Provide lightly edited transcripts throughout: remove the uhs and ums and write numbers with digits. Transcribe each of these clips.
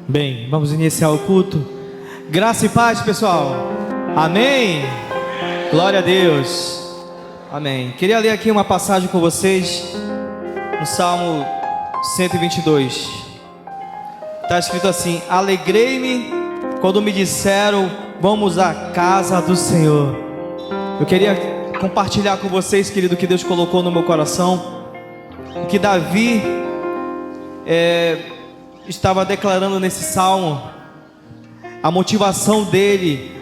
Bem, vamos iniciar o culto. Graça e paz, pessoal. Amém. Glória a Deus. Amém. Queria ler aqui uma passagem com vocês no Salmo 122. Está escrito assim: alegrei-me quando me disseram, vamos à casa do Senhor. Eu queria compartilhar com vocês, querido, que Deus colocou no meu coração, que Davi estava declarando nesse salmo. A motivação dele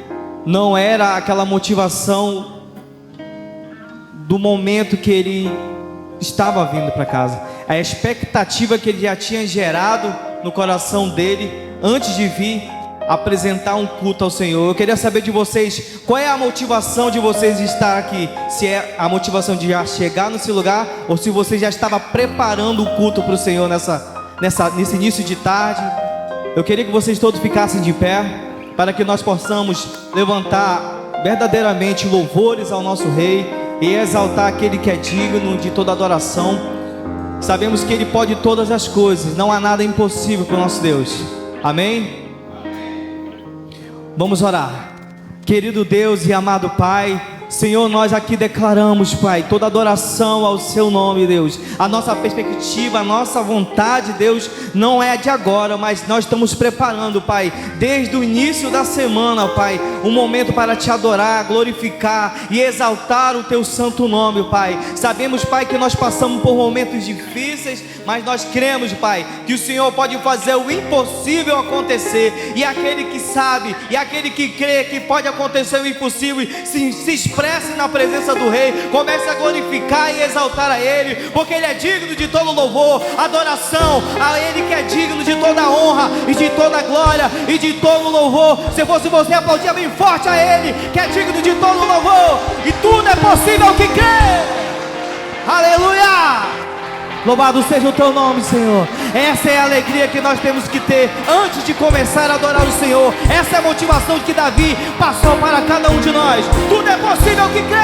não era aquela motivação do momento que ele estava vindo para casa, a expectativa que ele já tinha gerado no coração dele antes de vir apresentar um culto ao Senhor. Eu queria saber de vocês, qual é a motivação de vocês de estar aqui? Se é a motivação de já chegar nesse lugar, ou se você já estava preparando o culto para o Senhor nesse início de tarde. Eu queria que vocês todos ficassem de pé, para que nós possamos levantar verdadeiramente louvores ao nosso Rei e exaltar aquele que é digno de toda adoração. Sabemos que Ele pode todas as coisas, não há nada impossível para o nosso Deus. Amém? Vamos orar. Querido Deus e amado Pai, Senhor, nós aqui declaramos, Pai, toda adoração ao Seu nome, Deus. A nossa perspectiva, a nossa vontade, Deus, não é de agora, mas nós estamos preparando, Pai, desde o início da semana, Pai, um momento para Te adorar, glorificar e exaltar o Teu santo nome, Pai. Sabemos, Pai, que nós passamos por momentos difíceis, mas nós cremos, Pai, que o Senhor pode fazer o impossível acontecer. E aquele que sabe, e aquele que crê que pode acontecer o impossível, se expresse na presença do Rei, comece a glorificar e exaltar a Ele, porque Ele é digno de todo louvor, adoração a Ele, que é digno de toda honra e de toda glória e de todo louvor. Se fosse você, aplaudia bem forte a Ele, que é digno de todo louvor, e tudo é possível ao que crê. Aleluia! Louvado seja o Teu nome, Senhor. Essa é a alegria que nós temos que ter antes de começar a adorar o Senhor. Essa é a motivação que Davi passou para cada um de nós. Tudo é possível que crê.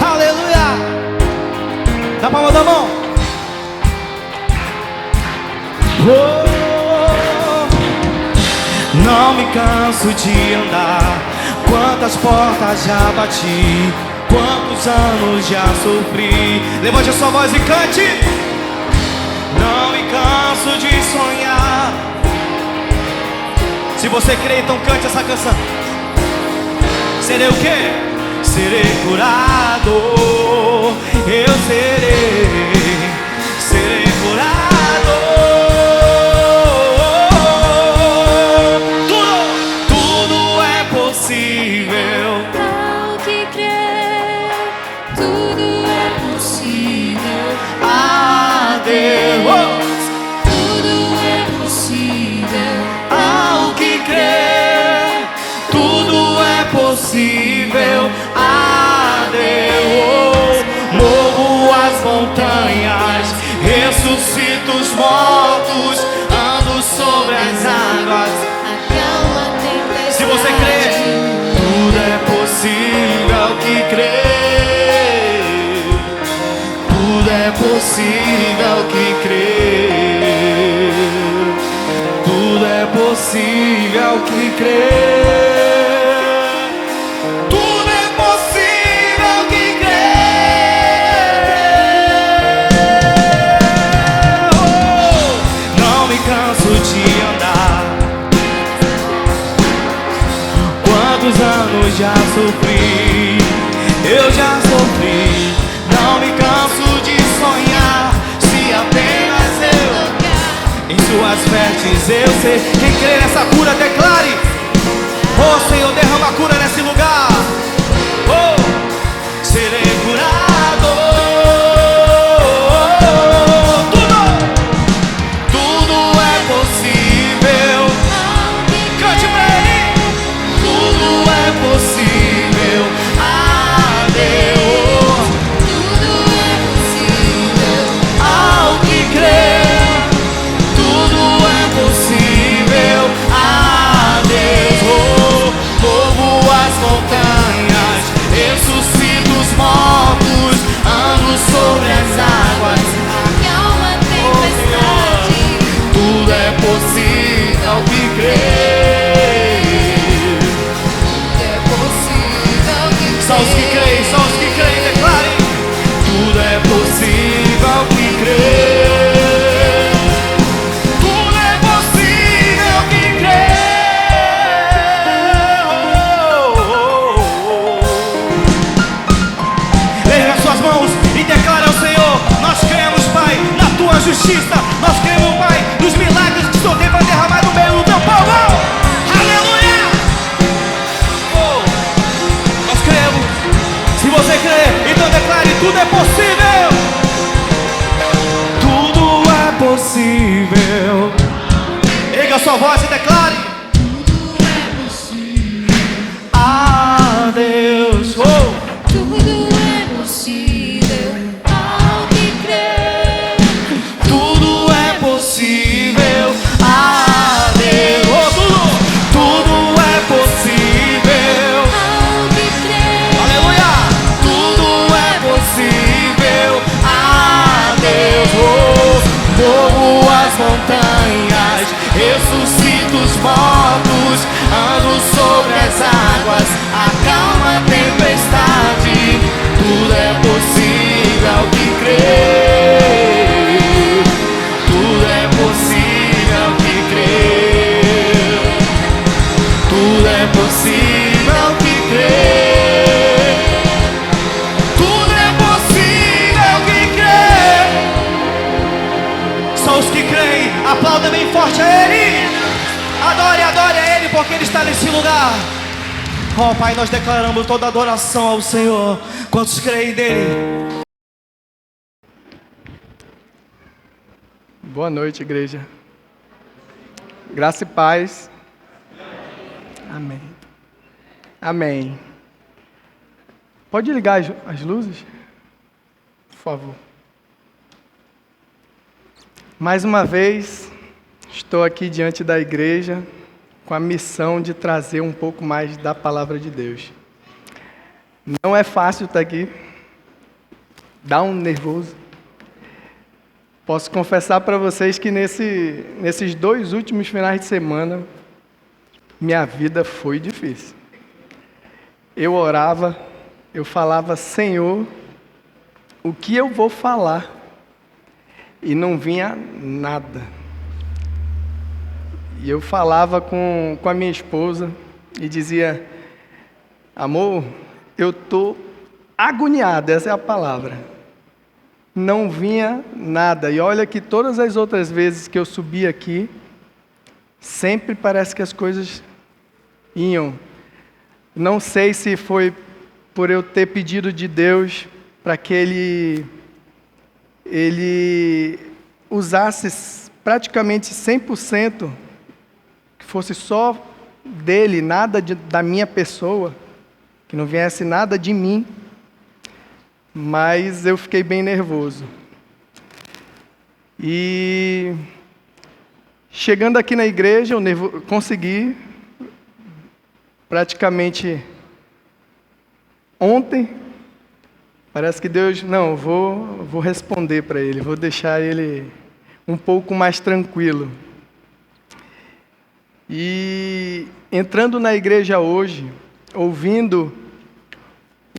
Aleluia. Na palma da mão. Não me canso de andar, quantas portas já bati, quantos anos já sofri. Levante a sua voz e cante. Não me canso de sonhar. Se você crê, então cante essa canção. Serei o quê? Serei curado. Eu serei curado. Tudo é possível. Deus, tudo é possível ao que crê, tudo é possível a Deus. Movo as montanhas, ressuscito os mortos, ando sobre as águas. Se você crê, tudo é possível ao que crê. É possível que crê. Tudo é possível que crê. Tudo é possível que crê. Não me canso de andar, quantos anos já sofri. Eu já sofri. Não me canso de sonhar, se apenas eu em suas vestes eu sei. Quem crê nessa cura, declare: oh Senhor, derrama a cura nesse lugar. Oh, serei curado. Tudo é possível. Cante pra Ele. Tudo é possível a Deus. Tudo é possível a Deus. Movo justiça. Nós cremos, Pai, nos milagres que o Senhor tem para derramar no meio do teu povo. Aleluia! Oh, nós cremos. Se você crê, então declare: tudo é possível. Tudo é possível. Erga a sua voz e declare: tudo é possível. a Deus. Oh. Tudo é possível ao que crê. Tudo é possível a Deus. Oh, tudo é possível Ao que crê. Aleluia! Tudo é possível a Deus. Oh, movo as montanhas, ressuscito os mortos, ando sobre as águas, acalma a tempestade. Tudo é possível ao que crê. Tudo é possível ao que crê. Tudo é possível ao que crê. Tudo é possível ao que crê. Só os que creem, aplauda bem forte a Ele. Adore, adore a Ele, porque Ele está nesse lugar. Oh Pai, nós declaramos toda adoração ao Senhor. Quantos creem nele? Boa noite, igreja. Graça e paz. Amém. Amém. Pode ligar as luzes? Por favor. Mais uma vez, estou aqui diante da igreja com a missão de trazer um pouco mais da palavra de Deus. Não é fácil estar aqui. Dá um nervoso. Posso confessar para vocês que nesses 2 últimos finais de semana, minha vida foi difícil. Eu orava, eu falava: Senhor, o que eu vou falar? E não vinha nada. E eu falava com a minha esposa e dizia: amor, eu estou agoniado, essa é a palavra. Não vinha nada. E olha que todas as outras vezes que eu subi aqui, sempre parece que as coisas iam. Não sei se foi por eu ter pedido de Deus para que Ele usasse praticamente 100%, que fosse só dele, nada da minha pessoa, que não viesse nada de mim. Mas eu fiquei bem nervoso. E chegando aqui na igreja, eu consegui, praticamente ontem, parece que Deus, não, vou responder para ele, vou deixar ele um pouco mais tranquilo. E entrando na igreja hoje, ouvindo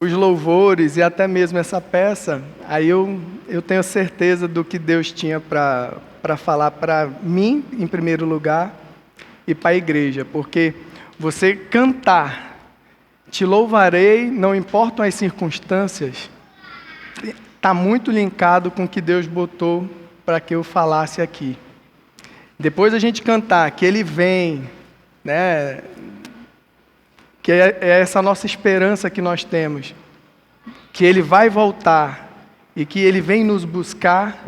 os louvores e até mesmo essa peça, aí eu tenho certeza do que Deus tinha para falar para mim, em primeiro lugar, e para a igreja. Porque você cantar, te louvarei, não importam as circunstâncias, está muito linkado com o que Deus botou para que eu falasse aqui. Depois a gente cantar que Ele vem, né? Que é essa nossa esperança que nós temos, que Ele vai voltar e que Ele vem nos buscar,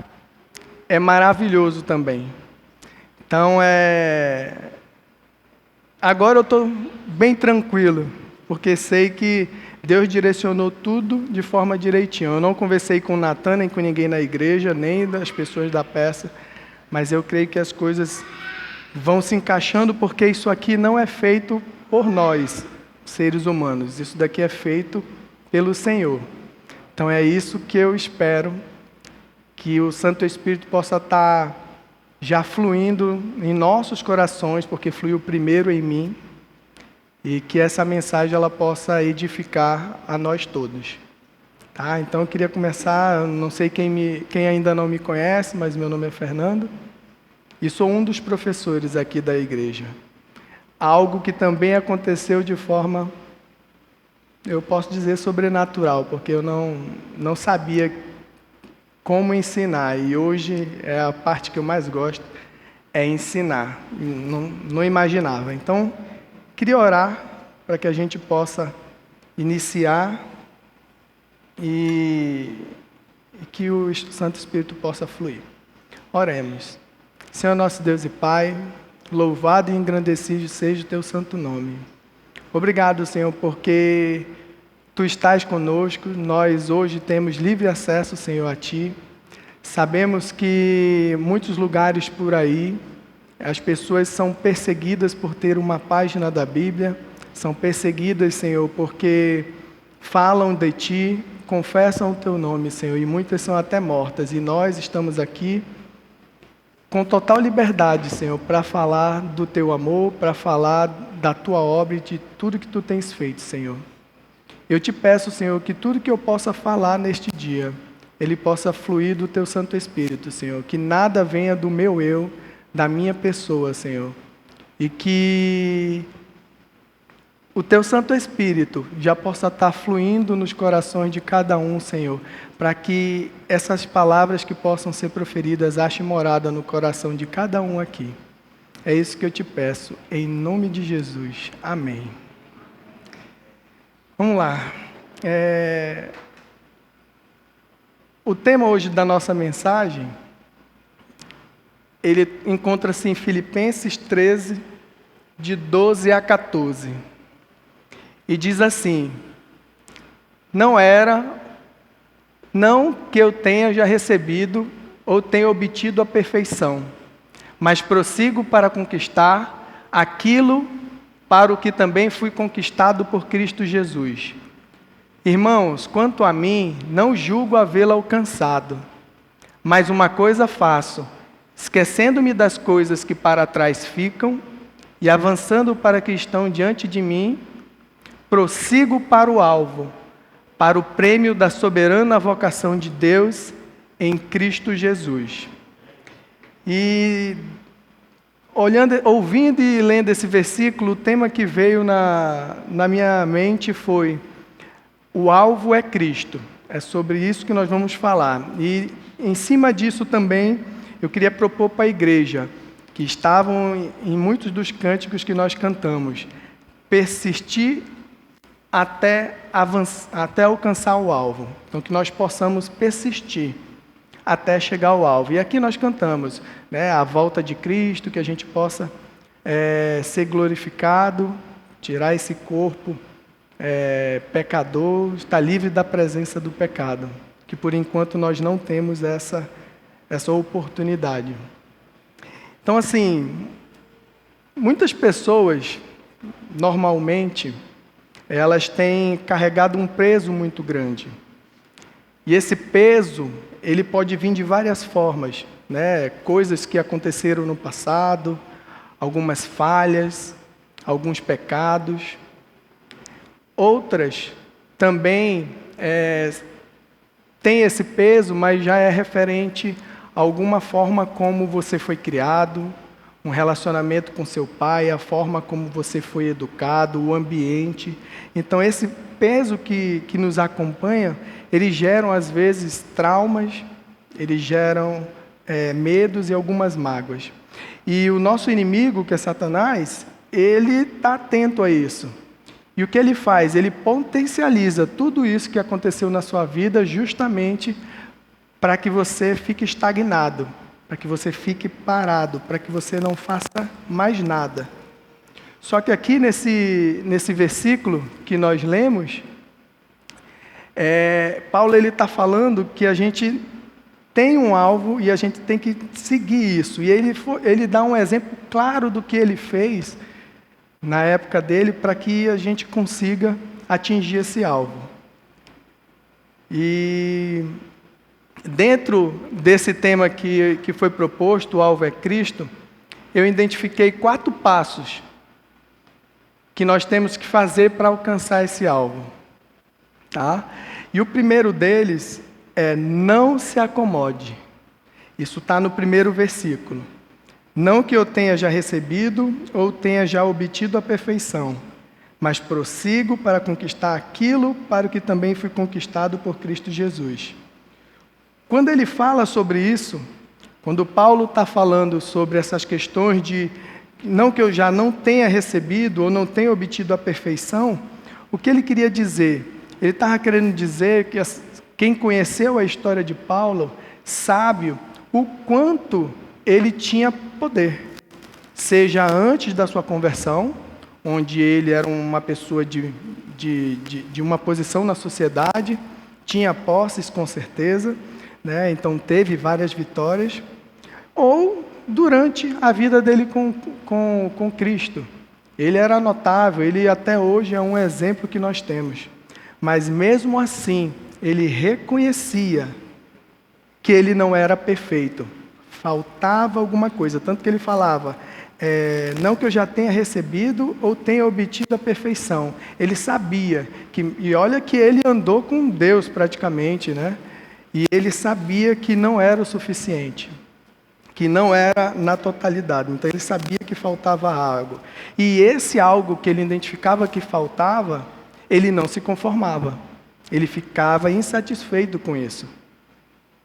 é maravilhoso também. Então, agora eu estou bem tranquilo, porque sei que Deus direcionou tudo de forma direitinha. Eu não conversei com o Natan, nem com ninguém na igreja, nem das pessoas da peça, mas eu creio que as coisas vão se encaixando, porque isso aqui não é feito por nós, seres humanos. Isso daqui é feito pelo Senhor. Então é isso que eu espero, que o Santo Espírito possa estar já fluindo em nossos corações, porque fluiu primeiro em mim, e que essa mensagem ela possa edificar a nós todos. Tá? Então eu queria começar, não sei quem ainda não me conhece, mas meu nome é Fernando, e sou um dos professores aqui da igreja. Algo que também aconteceu de forma, eu posso dizer, sobrenatural, porque eu não sabia como ensinar. E hoje é a parte que eu mais gosto, é ensinar. Não imaginava. Então, queria orar para que a gente possa iniciar e que o Santo Espírito possa fluir. Oremos. Senhor nosso Deus e Pai, louvado e engrandecido seja o teu santo nome. Obrigado, Senhor, porque Tu estás conosco, nós hoje temos livre acesso, Senhor, a Ti. Sabemos que muitos lugares por aí, as pessoas são perseguidas por ter uma página da Bíblia, são perseguidas, Senhor, porque falam de Ti, confessam o Teu nome, Senhor, e muitas são até mortas. E nós estamos aqui com total liberdade, Senhor, para falar do Teu amor, para falar da Tua obra e de tudo que Tu tens feito, Senhor. Eu te peço, Senhor, que tudo que eu possa falar neste dia, ele possa fluir do Teu Santo Espírito, Senhor. Que nada venha do meu eu, da minha pessoa, Senhor. E que o Teu Santo Espírito já possa estar fluindo nos corações de cada um, Senhor. Para que essas palavras que possam ser proferidas achem morada no coração de cada um aqui. É isso que eu te peço, em nome de Jesus. Amém. Vamos lá. O tema hoje da nossa mensagem, ele encontra-se em Filipenses 13, de 12 a 14. E diz assim: não que eu tenha já recebido ou tenha obtido a perfeição, mas prossigo para conquistar aquilo para o que também fui conquistado por Cristo Jesus. Irmãos, quanto a mim, não julgo havê-lo alcançado, mas uma coisa faço, esquecendo-me das coisas que para trás ficam e avançando para que estão diante de mim, prossigo para o alvo, para o prêmio da soberana vocação de Deus em Cristo Jesus. E ouvindo e lendo esse versículo, o tema que veio na minha mente foi: o alvo é Cristo. É sobre isso que nós vamos falar. E em cima disso também, eu queria propor para a igreja, que estavam em muitos dos cânticos que nós cantamos, persistir até alcançar o alvo. Então, que nós possamos persistir até chegar ao alvo. E aqui nós cantamos, né, a volta de Cristo, que a gente possa ser glorificado, tirar esse corpo pecador, estar livre da presença do pecado, que por enquanto nós não temos essa oportunidade. Então, assim, muitas pessoas, normalmente, elas têm carregado um peso muito grande. E esse peso, ele pode vir de várias formas, né? Coisas que aconteceram no passado, algumas falhas, alguns pecados. Outras também têm esse peso, mas já é referente a alguma forma como você foi criado, um relacionamento com seu pai, a forma como você foi educado, o ambiente. Então, esse peso que nos acompanha, eles geram, às vezes, traumas, eles geram medos e algumas mágoas. E o nosso inimigo, que é Satanás, ele está atento a isso. E o que ele faz? Ele potencializa tudo isso que aconteceu na sua vida justamente para que você fique estagnado, para que você fique parado, para que você não faça mais nada. Só que aqui nesse versículo que nós lemos, Paulo está falando que a gente tem um alvo e a gente tem que seguir isso. E ele dá um exemplo claro do que ele fez na época dele para que a gente consiga atingir esse alvo. E dentro desse tema que foi proposto, o alvo é Cristo, eu identifiquei 4 passos que nós temos que fazer para alcançar esse alvo. Tá? E o primeiro deles é: não se acomode. Isso está no primeiro versículo. Não que eu tenha já recebido ou tenha já obtido a perfeição, mas prossigo para conquistar aquilo para o que também fui conquistado por Cristo Jesus. Quando ele fala sobre isso, quando Paulo está falando sobre essas questões de não que eu já não tenha recebido ou não tenha obtido a perfeição, o que ele queria dizer? Ele estava querendo dizer que quem conheceu a história de Paulo sabe o quanto ele tinha poder, seja antes da sua conversão, onde ele era uma pessoa de uma posição na sociedade, tinha posses com certeza, né? Então teve várias vitórias, ou durante a vida dele com Cristo. Ele era notável, ele até hoje é um exemplo que nós temos. Mas mesmo assim, ele reconhecia que ele não era perfeito. Faltava alguma coisa, tanto que ele falava, não que eu já tenha recebido ou tenha obtido a perfeição. Ele sabia, e olha que ele andou com Deus praticamente, né? E ele sabia que não era o suficiente, que não era na totalidade. Então ele sabia que faltava algo. E esse algo que ele identificava que faltava, ele não se conformava. Ele ficava insatisfeito com isso.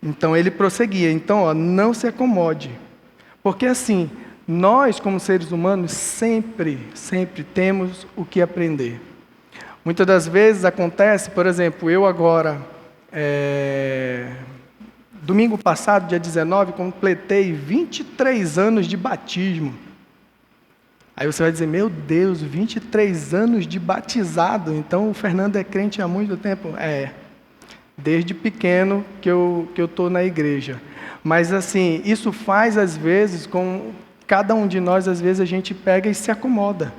Então ele prosseguia. Então, não se acomode. Porque assim, nós como seres humanos sempre temos o que aprender. Muitas das vezes acontece, por exemplo, eu agora, domingo passado, dia 19, completei 23 anos de batismo. Aí você vai dizer, meu Deus, 23 anos de batizado, então o Fernando é crente há muito tempo? Desde pequeno que eu estou na igreja. Mas assim, isso faz às vezes, com cada um de nós, às vezes a gente pega e se acomoda.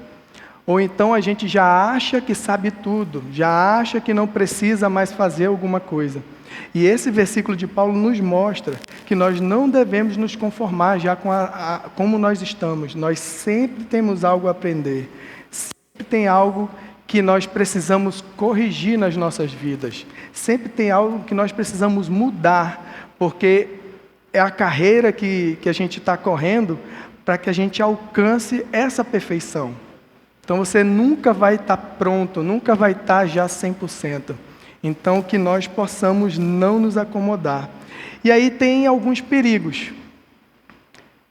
Ou então a gente já acha que sabe tudo, já acha que não precisa mais fazer alguma coisa. E esse versículo de Paulo nos mostra que nós não devemos nos conformar já com como nós estamos. Nós sempre temos algo a aprender. Sempre tem algo que nós precisamos corrigir nas nossas vidas. Sempre tem algo que nós precisamos mudar, porque é a carreira que a gente está correndo para que a gente alcance essa perfeição. Então você nunca vai estar pronto, nunca vai estar já 100%. Então que nós possamos não nos acomodar. E aí tem alguns perigos.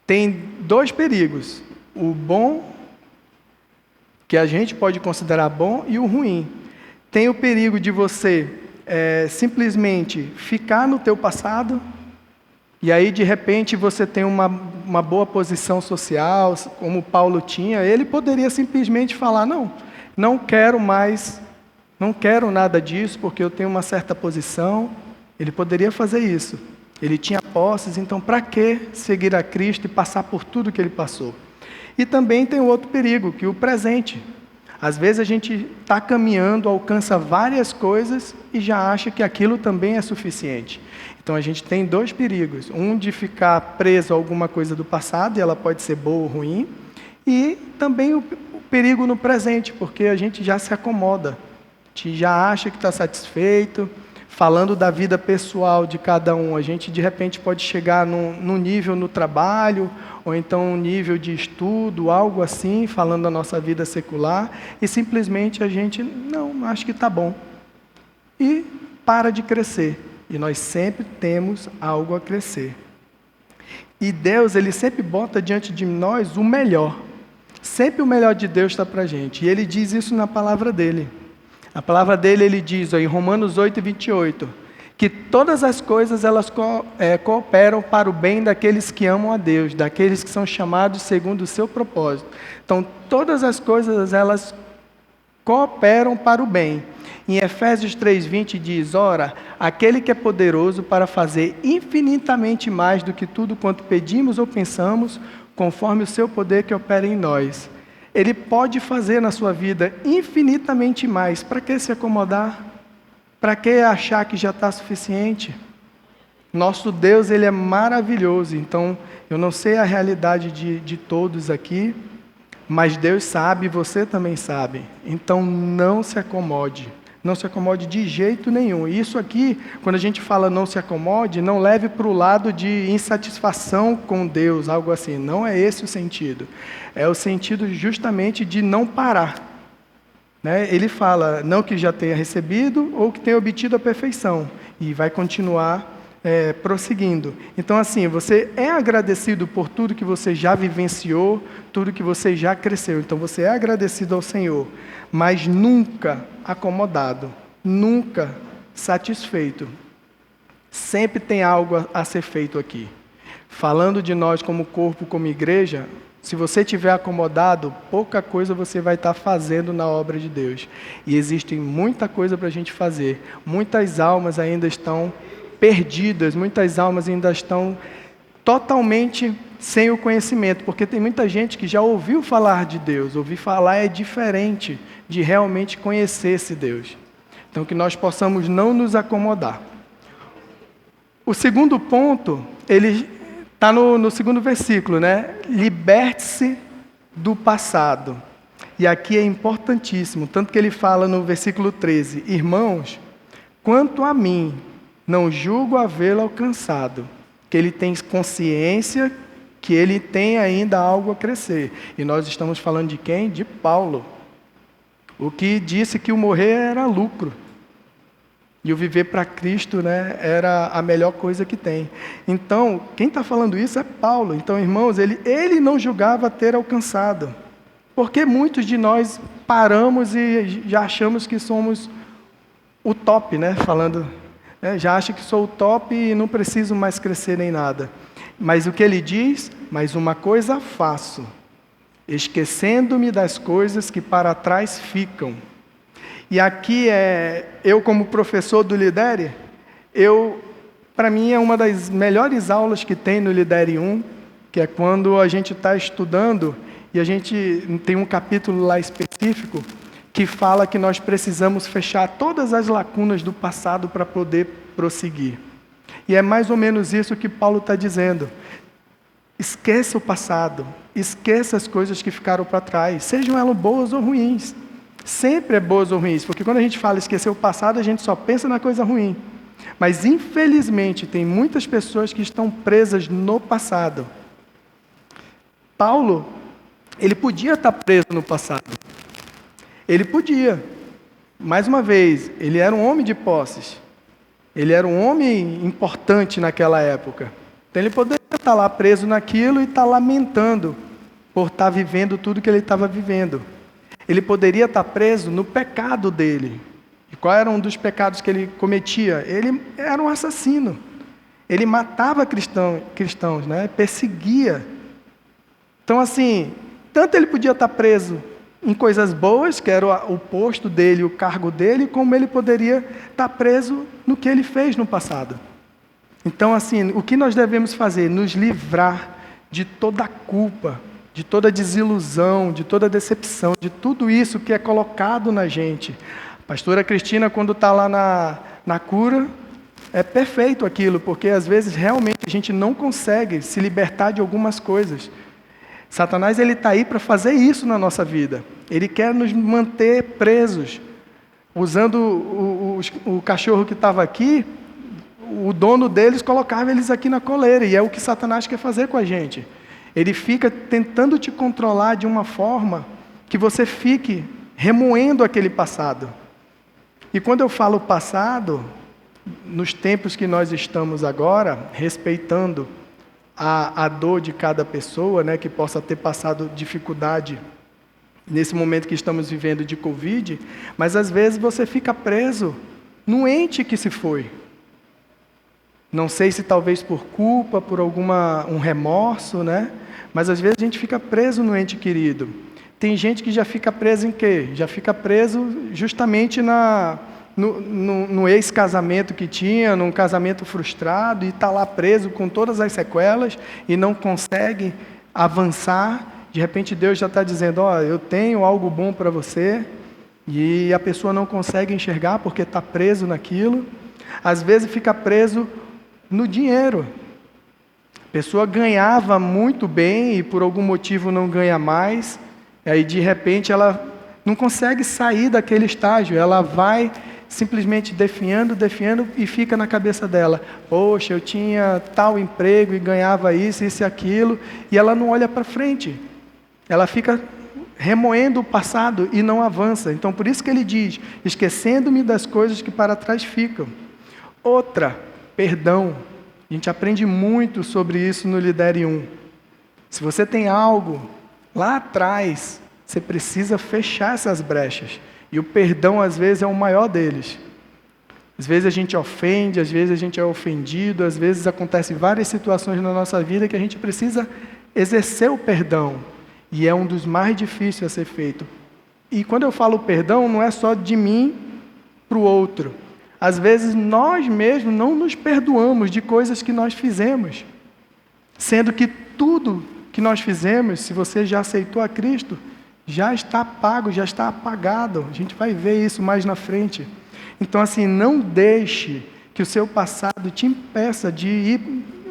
Tem 2 perigos. O bom, que a gente pode considerar bom, e o ruim. Tem o perigo de você simplesmente ficar no teu passado, e aí de repente você tem uma boa posição social, como Paulo tinha. Ele poderia simplesmente falar, não quero mais, não quero nada disso, porque eu tenho uma certa posição. Ele poderia fazer isso. Ele tinha posses, então para que seguir a Cristo e passar por tudo que ele passou? E também tem outro perigo, que é o presente. Às vezes a gente está caminhando, alcança várias coisas e já acha que aquilo também é suficiente. Então a gente tem 2 perigos. Um de ficar preso a alguma coisa do passado, e ela pode ser boa ou ruim. E também o perigo no presente, porque a gente já se acomoda. A gente já acha que está satisfeito. Falando da vida pessoal de cada um, a gente de repente pode chegar num nível no trabalho, ou então um nível de estudo, algo assim, falando da nossa vida secular, e simplesmente a gente, não, acho que está bom. E para de crescer. E nós sempre temos algo a crescer. E Deus, Ele sempre bota diante de nós o melhor. Sempre o melhor de Deus está para a gente. E Ele diz isso na palavra dEle. A palavra dEle, Ele diz, em Romanos 8, 28, que todas as coisas elas cooperam para o bem daqueles que amam a Deus, daqueles que são chamados segundo o seu propósito. Então, todas as coisas elas cooperam para o bem. Em Efésios 3:20 diz, ora, aquele que é poderoso para fazer infinitamente mais do que tudo quanto pedimos ou pensamos, conforme o seu poder que opera em nós. Ele pode fazer na sua vida infinitamente mais. Para que se acomodar? Para que achar que já está suficiente? Nosso Deus, Ele é maravilhoso. Então, eu não sei a realidade de todos aqui, mas Deus sabe, você também sabe. Então, não se acomode. Não se acomode de jeito nenhum. E isso aqui, quando a gente fala não se acomode, não leve para o lado de insatisfação com Deus, algo assim. Não é esse o sentido. É o sentido justamente de não parar. Né? Ele fala, não que já tenha recebido ou que tenha obtido a perfeição. E vai continuar prosseguindo. Então, assim, você é agradecido por tudo que você já vivenciou, tudo que você já cresceu. Então, você é agradecido ao Senhor, mas nunca acomodado, nunca satisfeito. Sempre tem algo a ser feito aqui. Falando de nós como corpo, como igreja, se você estiver acomodado, pouca coisa você vai estar fazendo na obra de Deus. E existe muita coisa para a gente fazer. Muitas almas ainda estão perdidas, muitas almas ainda estão totalmente sem o conhecimento, porque tem muita gente que já ouviu falar de Deus. Ouvir falar é diferente de realmente conhecer esse Deus. Então, que nós possamos não nos acomodar. O segundo ponto, ele está no segundo versículo, né? Liberte-se do passado. E aqui é importantíssimo, tanto que ele fala no versículo 13: irmãos, quanto a mim, não julgo havê-lo alcançado, que ele tem consciência que ele tem ainda algo a crescer. E nós estamos falando de quem? De Paulo. O que disse que o morrer era lucro. E o viver para Cristo, né, era a melhor coisa que tem. Então, quem está falando isso é Paulo. Então, irmãos, ele não julgava ter alcançado. Porque muitos de nós paramos e já achamos que somos o top, né? Falando, já acha que sou o top e não preciso mais crescer nem nada. Mas o que ele diz? Mas uma coisa faço, esquecendo-me das coisas que para trás ficam. E aqui, eu como professor do Lidere, para mim é uma das melhores aulas que tem no Lidere 1, que é quando a gente está estudando, e a gente tem um capítulo lá específico, que fala que nós precisamos fechar todas as lacunas do passado para poder prosseguir. E é mais ou menos isso que Paulo está dizendo. Esqueça o passado, esqueça as coisas que ficaram para trás, sejam elas boas ou ruins. Sempre é boas ou ruins, porque quando a gente fala esquecer o passado, a gente só pensa na coisa ruim. Mas, infelizmente, tem muitas pessoas que estão presas no passado. Paulo, ele podia estar preso no passado. Ele podia. Mais uma vez, ele era um homem de posses. Ele era um homem importante naquela época. Então, ele poderia estar lá preso naquilo e estar lamentando por estar vivendo tudo que ele estava vivendo. Ele poderia estar preso no pecado dele. E qual era um dos pecados que ele cometia? Ele era um assassino. Ele matava cristãos, né? Perseguia. Então, assim, tanto ele podia estar preso em coisas boas, que era o posto dele, o cargo dele, como ele poderia estar preso no que ele fez no passado. Então, assim, o que nós devemos fazer? Nos livrar de toda a culpa, de toda desilusão, de toda decepção, de tudo isso que é colocado na gente. A pastora Cristina, quando está lá na cura, é perfeito aquilo, porque às vezes realmente a gente não consegue se libertar de algumas coisas. Satanás, ele está aí para fazer isso na nossa vida. Ele quer nos manter presos. Usando o cachorro que estava aqui, o dono deles colocava eles aqui na coleira, e é o que Satanás quer fazer com a gente. Ele fica tentando te controlar de uma forma que você fique remoendo aquele passado. E quando eu falo passado, nos tempos que nós estamos agora, respeitando a dor de cada pessoa, né, que possa ter passado dificuldade nesse momento que estamos vivendo de Covid, mas às vezes você fica preso num ente que se foi. Não sei se talvez por culpa, por um remorso, né? Mas às vezes a gente fica preso no ente querido. Tem gente que já fica preso em quê? Já fica preso justamente no ex-casamento que tinha, num casamento frustrado, e está lá preso com todas as sequelas e não consegue avançar. De repente Deus já está dizendo, eu tenho algo bom para você, e a pessoa não consegue enxergar porque está preso naquilo. Às vezes fica preso no dinheiro. A pessoa ganhava muito bem e por algum motivo não ganha mais, e aí de repente ela não consegue sair daquele estágio, ela vai simplesmente definhando e fica na cabeça dela, poxa, eu tinha tal emprego e ganhava isso e aquilo, e ela não olha para frente, ela fica remoendo o passado e não avança. Então por isso que ele diz, esquecendo-me das coisas que para trás ficam. Outra, Perdão. A gente aprende muito sobre isso no Lidere 1. Se você tem algo lá atrás, você precisa fechar essas brechas. E o perdão, às vezes, é o maior deles. Às vezes a gente ofende, às vezes a gente é ofendido, às vezes acontecem várias situações na nossa vida que a gente precisa exercer o perdão. E é um dos mais difíceis a ser feito. E quando eu falo perdão, não é só de mim para o outro. Às vezes nós mesmos não nos perdoamos de coisas que nós fizemos. Sendo que tudo que nós fizemos, se você já aceitou a Cristo, já está pago, já está apagado. A gente vai ver isso mais na frente. Então, assim, não deixe que o seu passado te impeça de ir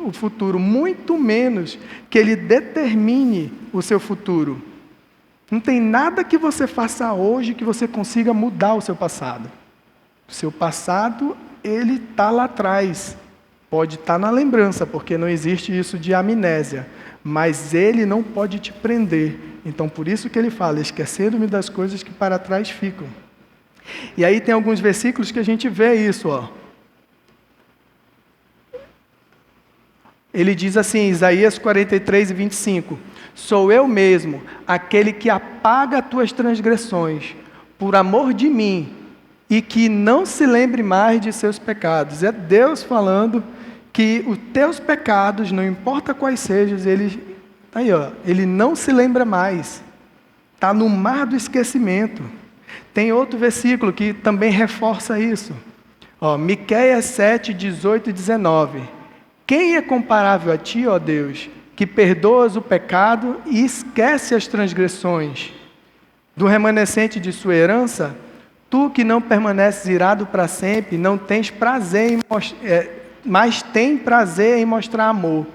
o futuro, muito menos que ele determine o seu futuro. Não tem nada que você faça hoje que você consiga mudar o seu passado. O seu passado, ele está lá atrás. Pode estar na lembrança, porque não existe isso de amnésia. Mas ele não pode te prender. Então, por isso que ele fala, esquecendo-me das coisas que para trás ficam. E aí tem alguns versículos que a gente vê isso, ó. Ele diz assim, Isaías 43, 25. Sou eu mesmo, aquele que apaga as tuas transgressões, por amor de mim, e que não se lembre mais de seus pecados. É Deus falando que os teus pecados, não importa quais sejam, ele não se lembra mais. Está no mar do esquecimento. Tem outro versículo que também reforça isso. Miqueias 7, 18 e 19. Quem é comparável a ti, ó Deus, que perdoas o pecado e esquece as transgressões do remanescente de sua herança? Tu que não permaneces irado para sempre, não tens prazer mas tem prazer em mostrar amor.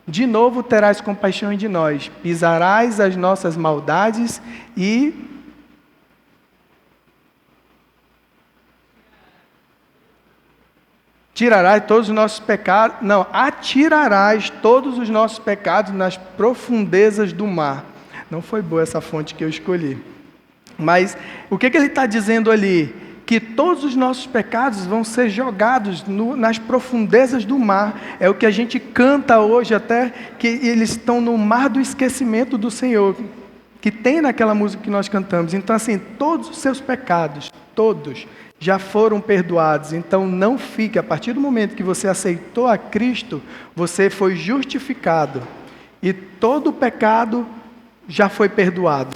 De novo terás compaixão de nós, pisarás as nossas maldades e tirarás todos os nossos pecados, atirarás todos os nossos pecados nas profundezas do mar. Não foi boa essa fonte que eu escolhi. Mas o que ele está dizendo ali? Que todos os nossos pecados vão ser jogados nas profundezas do mar. É o que a gente canta hoje, até que eles estão no mar do esquecimento do Senhor, que tem naquela música que nós cantamos. Então, assim, todos os seus pecados, todos, já foram perdoados. Então, não fique, a partir do momento que você aceitou a Cristo, você foi justificado. E todo o pecado já foi perdoado.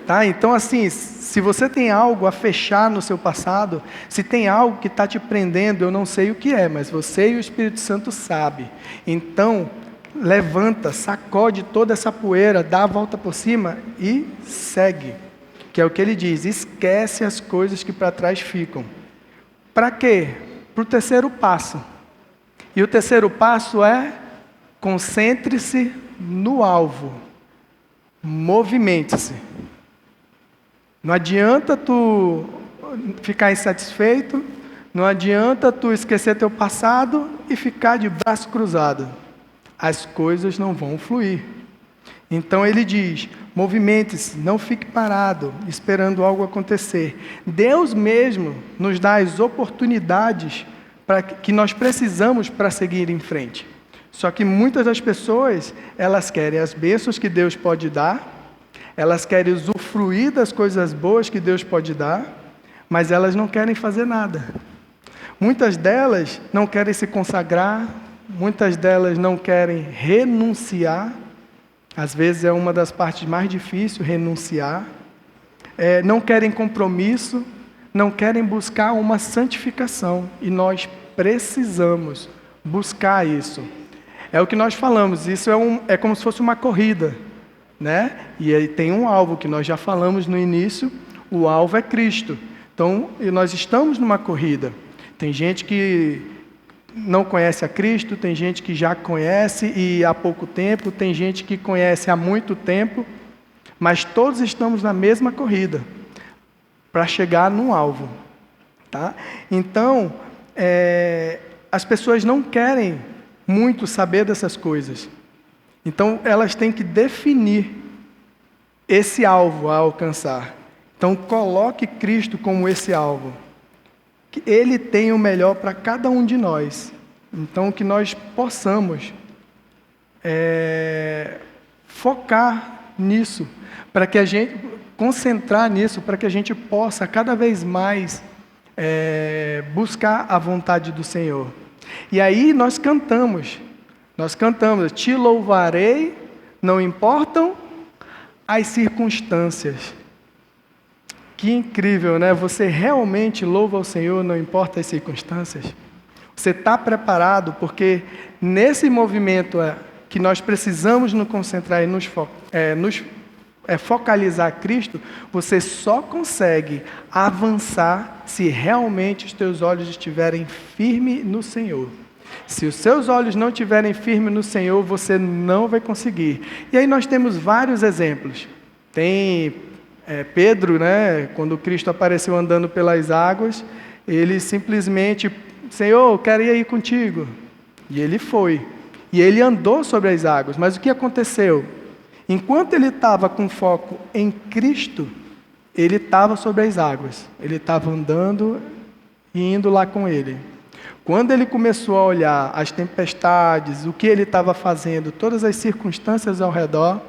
Tá? Então, assim, se você tem algo a fechar no seu passado, se tem algo que está te prendendo, eu não sei o que é, mas você e o Espírito Santo sabem. Então, levanta, sacode toda essa poeira, dá a volta por cima e segue. Que é o que ele diz, esquece as coisas que para trás ficam. Para quê? Para o terceiro passo. E o terceiro passo é, concentre-se no alvo. Movimente-se. Não adianta tu ficar insatisfeito, não adianta tu esquecer teu passado e ficar de braço cruzado. As coisas não vão fluir. Então ele diz, movimente-se, não fique parado, esperando algo acontecer. Deus mesmo nos dá as oportunidades que nós precisamos para seguir em frente. Só que muitas das pessoas, elas querem as bênçãos que Deus pode dar, elas querem usufruir das coisas boas que Deus pode dar, mas elas não querem fazer nada. Muitas delas não querem se consagrar, muitas delas não querem renunciar. Às vezes é uma das partes mais difíceis, renunciar. Não querem compromisso, não querem buscar uma santificação. E nós precisamos buscar isso. É o que nós falamos, isso é como se fosse uma corrida. Né? E aí tem um alvo que nós já falamos no início, o alvo é Cristo. Então, nós estamos numa corrida. Tem gente que não conhece a Cristo, tem gente que já conhece e há pouco tempo, tem gente que conhece há muito tempo, mas todos estamos na mesma corrida, para chegar no alvo. Tá? Então, as pessoas não querem muito saber dessas coisas. Então, elas têm que definir esse alvo a alcançar. Então, coloque Cristo como esse alvo. que Ele tem o melhor para cada um de nós. Então, que nós possamos focar nisso, para que a gente concentrar nisso, para que a gente possa cada vez mais buscar a vontade do Senhor. E aí nós cantamos, te louvarei, não importam as circunstâncias. Que incrível, né? Você realmente louva ao Senhor, não importa as circunstâncias. Você está preparado, porque nesse movimento que nós precisamos nos concentrar e nos focalizar Cristo, você só consegue avançar se realmente os teus olhos estiverem firmes no Senhor. Se os seus olhos não estiverem firmes no Senhor, você não vai conseguir. E aí nós temos vários exemplos. Tem Pedro, né, quando Cristo apareceu andando pelas águas, ele simplesmente, Senhor, eu quero ir contigo. E ele foi. E ele andou sobre as águas. Mas o que aconteceu? Enquanto ele estava com foco em Cristo, ele estava sobre as águas. Ele estava andando e indo lá com ele. Quando ele começou a olhar as tempestades, o que ele estava fazendo, todas as circunstâncias ao redor,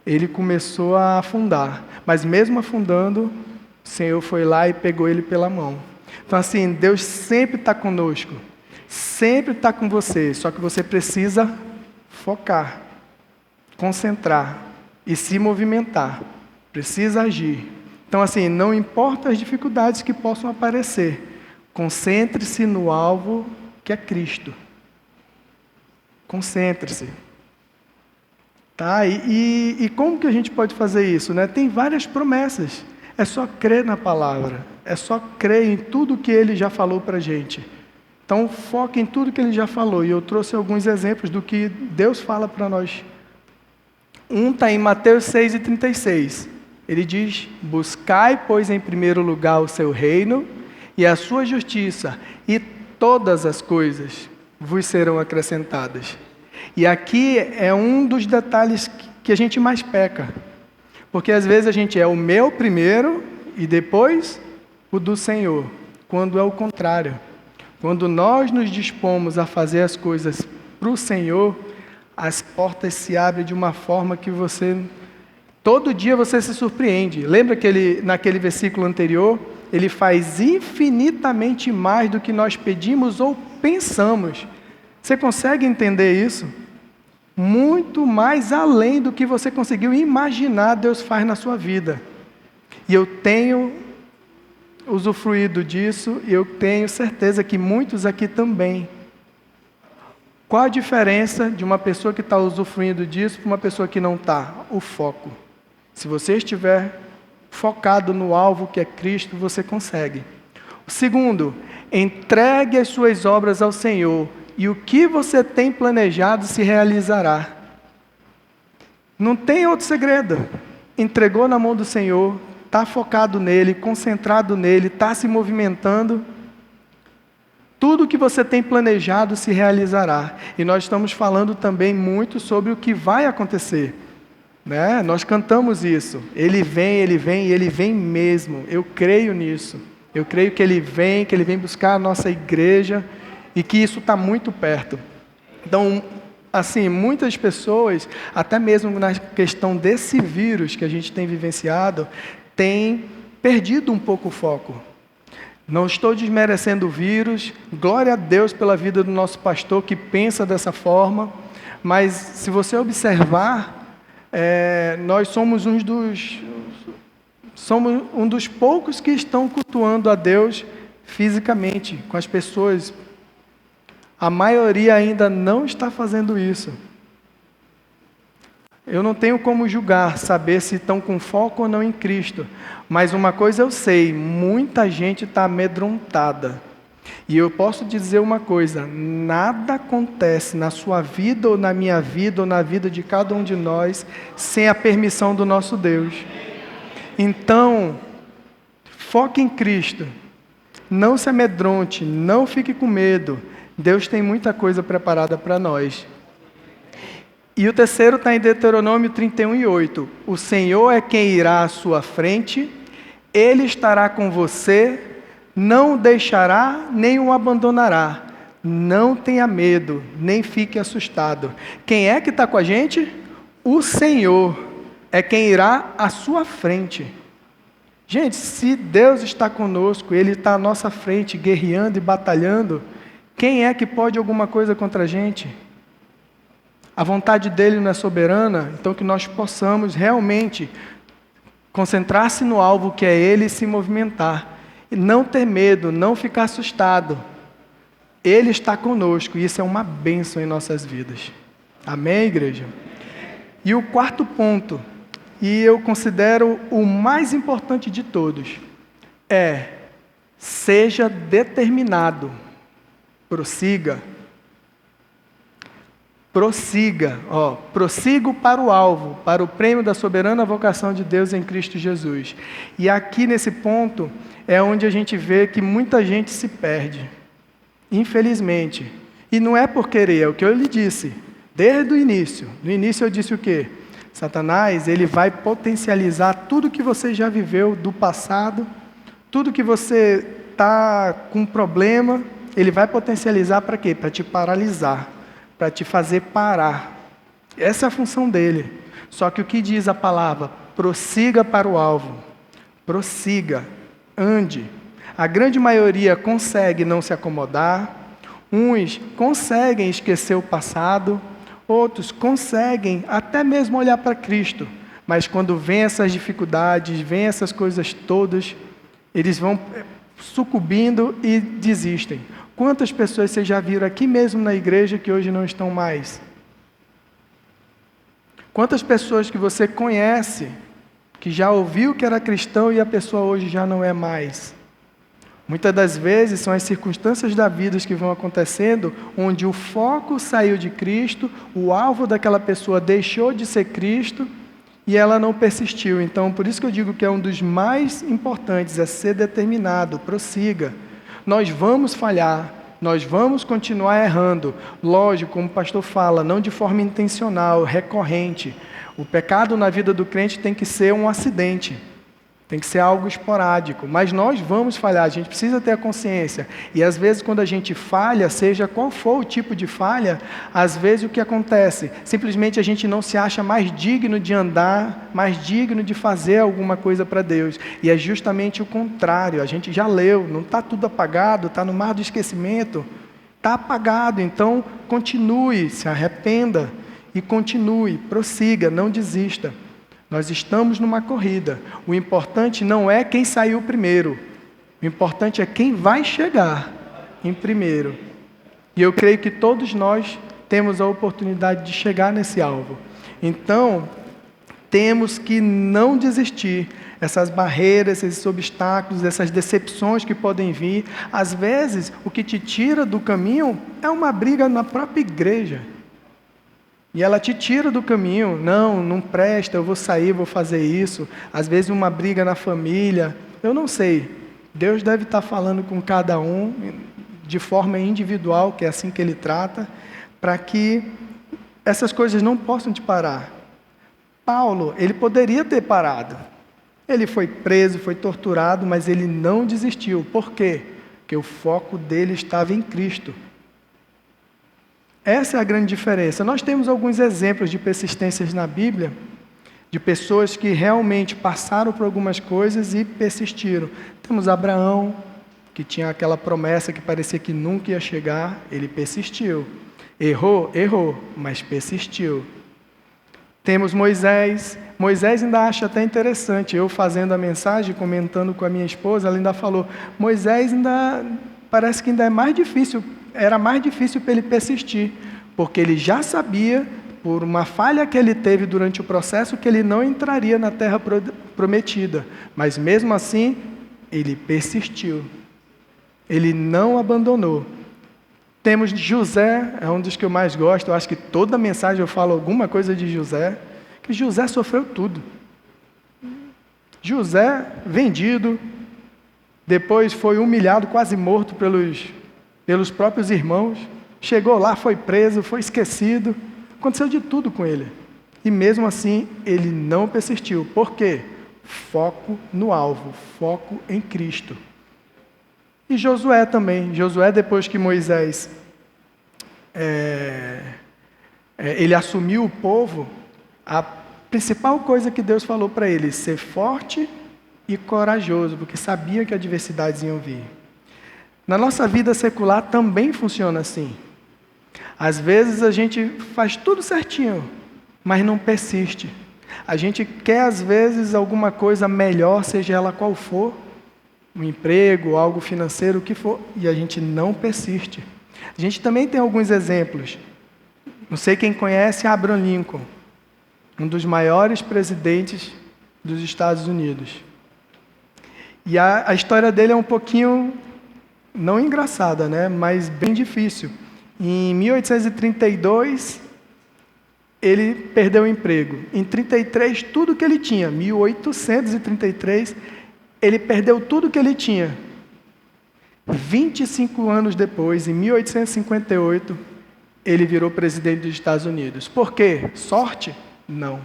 ele começou a afundar. Mas mesmo afundando, o Senhor foi lá e pegou ele pela mão. Então assim, Deus sempre está conosco. Sempre está com você. Só que você precisa focar, concentrar e se movimentar. Precisa agir. Então assim, não importa as dificuldades que possam aparecer. Concentre-se no alvo que é Cristo. Concentre-se. Tá? E como que a gente pode fazer isso, né? Tem várias promessas. É só crer na palavra. É só crer em tudo que Ele já falou para a gente. Então, foque em tudo que Ele já falou. E eu trouxe alguns exemplos do que Deus fala para nós. Um está em Mateus 6,36. Ele diz, buscai, pois, em primeiro lugar o seu reino e a sua justiça, e todas as coisas vos serão acrescentadas. E aqui é um dos detalhes que a gente mais peca. Porque às vezes a gente é o meu primeiro e depois o do Senhor. Quando é o contrário. Quando nós nos dispomos a fazer as coisas para o Senhor, as portas se abrem de uma forma que todo dia você se surpreende. Lembra que naquele versículo anterior, ele faz infinitamente mais do que nós pedimos ou pensamos. Você consegue entender isso? Muito mais além do que você conseguiu imaginar, Deus faz na sua vida. E eu tenho usufruído disso, e eu tenho certeza que muitos aqui também. Qual a diferença de uma pessoa que está usufruindo disso para uma pessoa que não está? O foco. Se você estiver focado no alvo que é Cristo, você consegue. O segundo, entregue as suas obras ao Senhor, e o que você tem planejado se realizará. Não tem outro segredo. Entregou na mão do Senhor, está focado nele, concentrado nele, está se movimentando. Tudo que você tem planejado se realizará. E nós estamos falando também muito sobre o que vai acontecer. Né? Nós cantamos isso. Ele vem e ele vem mesmo. Eu creio nisso. Eu creio que ele vem buscar a nossa igreja e que isso está muito perto. Então, assim, muitas pessoas, até mesmo na questão desse vírus que a gente tem vivenciado, têm perdido um pouco o foco. Não estou desmerecendo o vírus, glória a Deus pela vida do nosso pastor que pensa dessa forma, mas se você observar, nós somos um dos poucos que estão cultuando a Deus fisicamente, com as pessoas. A maioria ainda não está fazendo isso. Eu não tenho como julgar, saber se estão com foco ou não em Cristo. Mas uma coisa eu sei, muita gente está amedrontada. E eu posso dizer uma coisa, nada acontece na sua vida ou na minha vida ou na vida de cada um de nós sem a permissão do nosso Deus. Então, foque em Cristo. Não se amedronte, não fique com medo. Deus tem muita coisa preparada para nós. E o terceiro está em Deuteronômio 31:8. O Senhor é quem irá à sua frente, Ele estará com você, não o deixará nem o abandonará. Não tenha medo, nem fique assustado. Quem é que está com a gente? O Senhor é quem irá à sua frente. Gente, se Deus está conosco, Ele está à nossa frente, guerreando e batalhando, quem é que pode alguma coisa contra a gente? A vontade dEle não é soberana, então que nós possamos realmente concentrar-se no alvo que é Ele e se movimentar. E não ter medo, não ficar assustado. Ele está conosco e isso é uma bênção em nossas vidas. Amém, igreja? E o quarto ponto, e eu considero o mais importante de todos, é: seja determinado. Prossiga. Prossiga, prossigo para o alvo, para o prêmio da soberana vocação de Deus em Cristo Jesus. E aqui nesse ponto é onde a gente vê que muita gente se perde, infelizmente. E não é por querer, é o que eu lhe disse, desde o início. No início eu disse o quê? Satanás, ele vai potencializar tudo que você já viveu do passado, tudo que você está com problema, ele vai potencializar para quê? Para te paralisar, para te fazer parar. Essa é a função dele. Só que o que diz a palavra? Prossiga para o alvo. Prossiga, ande. A grande maioria consegue não se acomodar, uns conseguem esquecer o passado, outros conseguem até mesmo olhar para Cristo, mas quando vem essas dificuldades, vem essas coisas todas, eles vão sucumbindo e desistem. Quantas pessoas vocês já viram aqui mesmo na igreja que hoje não estão mais? Quantas pessoas que você conhece, que já ouviu que era cristão e a pessoa hoje já não é mais? Muitas das vezes são as circunstâncias da vida que vão acontecendo, onde o foco saiu de Cristo, o alvo daquela pessoa deixou de ser Cristo e ela não persistiu. Então, por isso que eu digo que é um dos mais importantes, é ser determinado, prossiga. Nós vamos falhar, nós vamos continuar errando. Lógico, como o pastor fala, não de forma intencional, recorrente. O pecado na vida do crente tem que ser um acidente. Tem que ser algo esporádico, mas nós vamos falhar, a gente precisa ter a consciência. E às vezes quando a gente falha, seja qual for o tipo de falha, às vezes o que acontece? Simplesmente a gente não se acha mais digno de andar, mais digno de fazer alguma coisa para Deus. E é justamente o contrário, a gente já leu, não está tudo apagado, está no mar do esquecimento, está apagado, então continue, se arrependa e continue, prossiga, não desista. Nós estamos numa corrida. O importante não é quem saiu primeiro. O importante é quem vai chegar em primeiro. E eu creio que todos nós temos a oportunidade de chegar nesse alvo. Então, temos que não desistir. Essas barreiras, esses obstáculos, essas decepções que podem vir. Às vezes, o que te tira do caminho é uma briga na própria igreja. E ela te tira do caminho, não presta, eu vou sair, vou fazer isso. Às vezes uma briga na família, eu não sei. Deus deve estar falando com cada um de forma individual, que é assim que Ele trata, para que essas coisas não possam te parar. Paulo, ele poderia ter parado. Ele foi preso, foi torturado, mas ele não desistiu. Por quê? Porque o foco dele estava em Cristo. Essa é a grande diferença. Nós temos alguns exemplos de persistências na Bíblia, de pessoas que realmente passaram por algumas coisas e persistiram. Temos Abraão, que tinha aquela promessa que parecia que nunca ia chegar, ele persistiu. Errou, mas persistiu. Temos Moisés. Moisés ainda acha até interessante, eu fazendo a mensagem, comentando com a minha esposa, ela ainda falou, Moisés ainda parece que ainda é mais difícil, era mais difícil para ele persistir, porque ele já sabia, por uma falha que ele teve durante o processo, que ele não entraria na terra prometida, mas mesmo assim, ele persistiu, ele não abandonou. Temos José, é um dos que eu mais gosto, eu acho que toda mensagem eu falo alguma coisa de José, que José sofreu tudo. José, vendido, depois foi humilhado, quase morto pelos próprios irmãos, chegou lá, foi preso, foi esquecido, aconteceu de tudo com ele. E mesmo assim, ele não persistiu. Por quê? Foco no alvo, foco em Cristo. E Josué também. Josué, depois que Moisés ele assumiu o povo, a principal coisa que Deus falou para ele: ser forte e corajoso, porque sabia que adversidades iam vir. Na nossa vida secular também funciona assim. Às vezes a gente faz tudo certinho, mas não persiste. A gente quer, às vezes, alguma coisa melhor, seja ela qual for, um emprego, algo financeiro, o que for, e a gente não persiste. A gente também tem alguns exemplos. Não sei quem conhece Abraham Lincoln, um dos maiores presidentes dos Estados Unidos. E a história dele é um pouquinho, não engraçada, né, mas bem difícil. Em 1832, ele perdeu o emprego. Em 33, tudo que ele tinha. 1833, ele perdeu tudo que ele tinha. 25 anos depois, em 1858, ele virou presidente dos Estados Unidos. Por quê? Sorte? Não.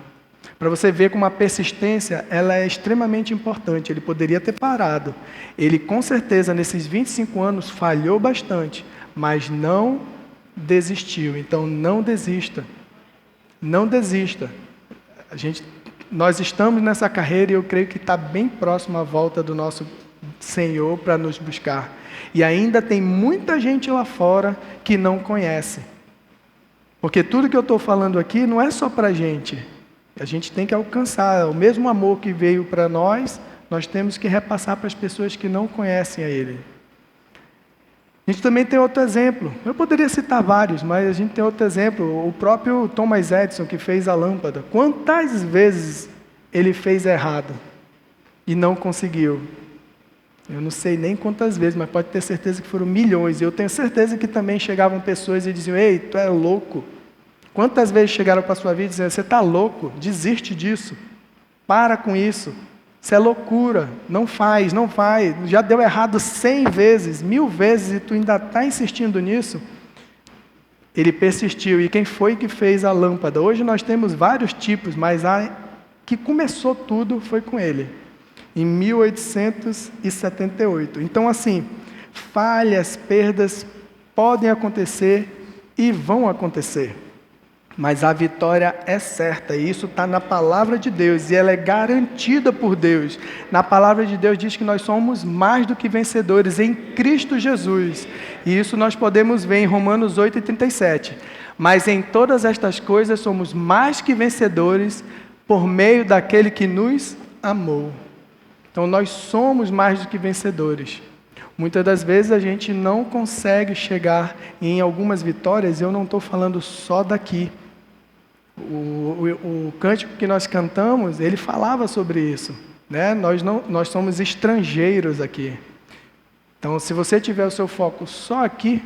Para você ver como a persistência ela é extremamente importante. Ele poderia ter parado. Ele, com certeza, nesses 25 anos, falhou bastante, mas não desistiu. Então, não desista. Não desista. Nós estamos nessa carreira e eu creio que está bem próximo à volta do nosso Senhor para nos buscar. E ainda tem muita gente lá fora que não conhece. Porque tudo que eu estou falando aqui não é só para a gente. A gente tem que alcançar. O mesmo amor que veio para nós, nós temos que repassar para as pessoas que não conhecem a Ele. A gente também tem outro exemplo. Eu poderia citar vários, mas a gente tem outro exemplo. O próprio Thomas Edison, que fez a lâmpada. Quantas vezes ele fez errado e não conseguiu? Eu não sei nem quantas vezes, mas pode ter certeza que foram milhões. E eu tenho certeza que também chegavam pessoas e diziam: ei, tu é louco. Quantas vezes chegaram para a sua vida dizendo: você está louco, desiste disso, para com isso. Isso é loucura, não faz, já deu errado 100 vezes, 1000 vezes e tu ainda está insistindo nisso. Ele persistiu. E quem foi que fez a lâmpada? Hoje nós temos vários tipos, mas a que começou tudo foi com ele, em 1878. Então, assim, falhas, perdas podem acontecer e vão acontecer. Mas a vitória é certa, e isso está na palavra de Deus, e ela é garantida por Deus. Na palavra de Deus diz que nós somos mais do que vencedores em Cristo Jesus. E isso nós podemos ver em Romanos 8:37. Mas em todas estas coisas somos mais que vencedores por meio daquele que nos amou. Então nós somos mais do que vencedores. Muitas das vezes a gente não consegue chegar em algumas vitórias, e eu não estou falando só daqui. O cântico que nós cantamos, ele falava sobre isso, né? Nós somos estrangeiros aqui. Então, se você tiver o seu foco só aqui,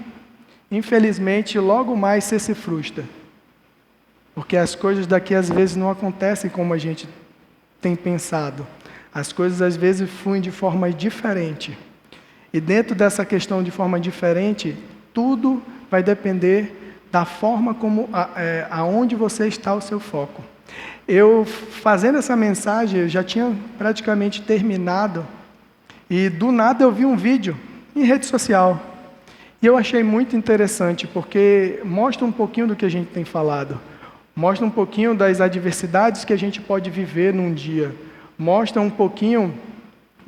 infelizmente, logo mais você se frustra. Porque as coisas daqui às vezes não acontecem como a gente tem pensado. As coisas às vezes fluem de forma diferente. E dentro dessa questão de forma diferente, tudo vai depender da forma como, aonde você está o seu foco. Eu, fazendo essa mensagem, eu já tinha praticamente terminado, e do nada eu vi um vídeo em rede social. E eu achei muito interessante, porque mostra um pouquinho do que a gente tem falado. Mostra um pouquinho das adversidades que a gente pode viver num dia. Mostra um pouquinho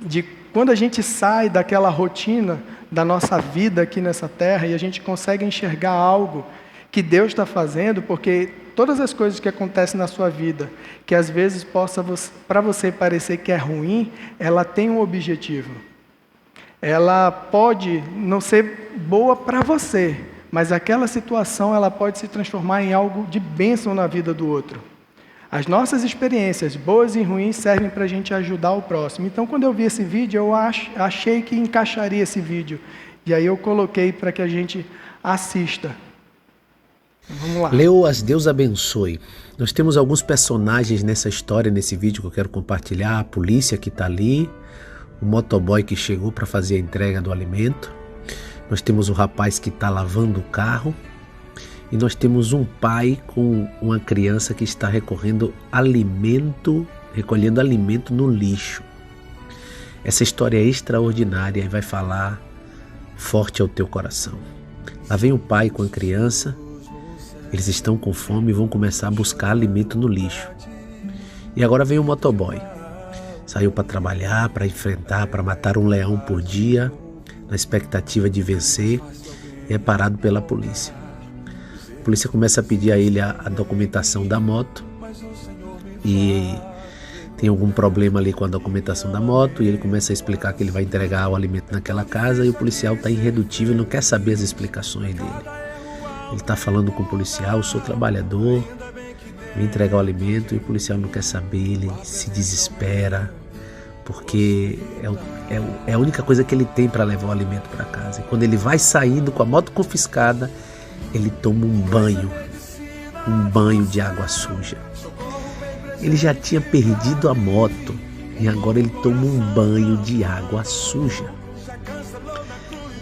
de quando a gente sai daquela rotina da nossa vida aqui nessa terra e a gente consegue enxergar algo que Deus está fazendo, porque todas as coisas que acontecem na sua vida, que às vezes possa para você parecer que é ruim, ela tem um objetivo. Ela pode não ser boa para você, mas aquela situação ela pode se transformar em algo de bênção na vida do outro. As nossas experiências, boas e ruins, servem para a gente ajudar o próximo. Então, quando eu vi esse vídeo, eu achei que encaixaria esse vídeo. E aí eu coloquei para que a gente assista. Vamos lá. Leoas, Deus abençoe. Nós temos alguns personagens nessa história, nesse vídeo que eu quero compartilhar. A polícia que está ali, o motoboy que chegou para fazer a entrega do alimento. Nós temos o rapaz que está lavando o carro. E nós temos um pai com uma criança que está recolhendo alimento no lixo. Essa história é extraordinária e vai falar forte ao teu coração. Lá vem o pai com a criança, eles estão com fome e vão começar a buscar alimento no lixo. E agora vem o motoboy. Saiu para trabalhar, para enfrentar, para matar um leão por dia, na expectativa de vencer, e é parado pela polícia. A polícia começa a pedir a ele a documentação da moto e tem algum problema ali com a documentação da moto e ele começa a explicar que ele vai entregar o alimento naquela casa e o policial está irredutível, não quer saber as explicações dele. Ele está falando com o policial, eu sou trabalhador, vim entregar o alimento e o policial não quer saber, ele se desespera, porque é a única coisa que ele tem para levar o alimento para casa. E quando ele vai saindo com a moto confiscada, ele toma um banho de água suja. Ele já tinha perdido a moto e agora ele toma um banho de água suja.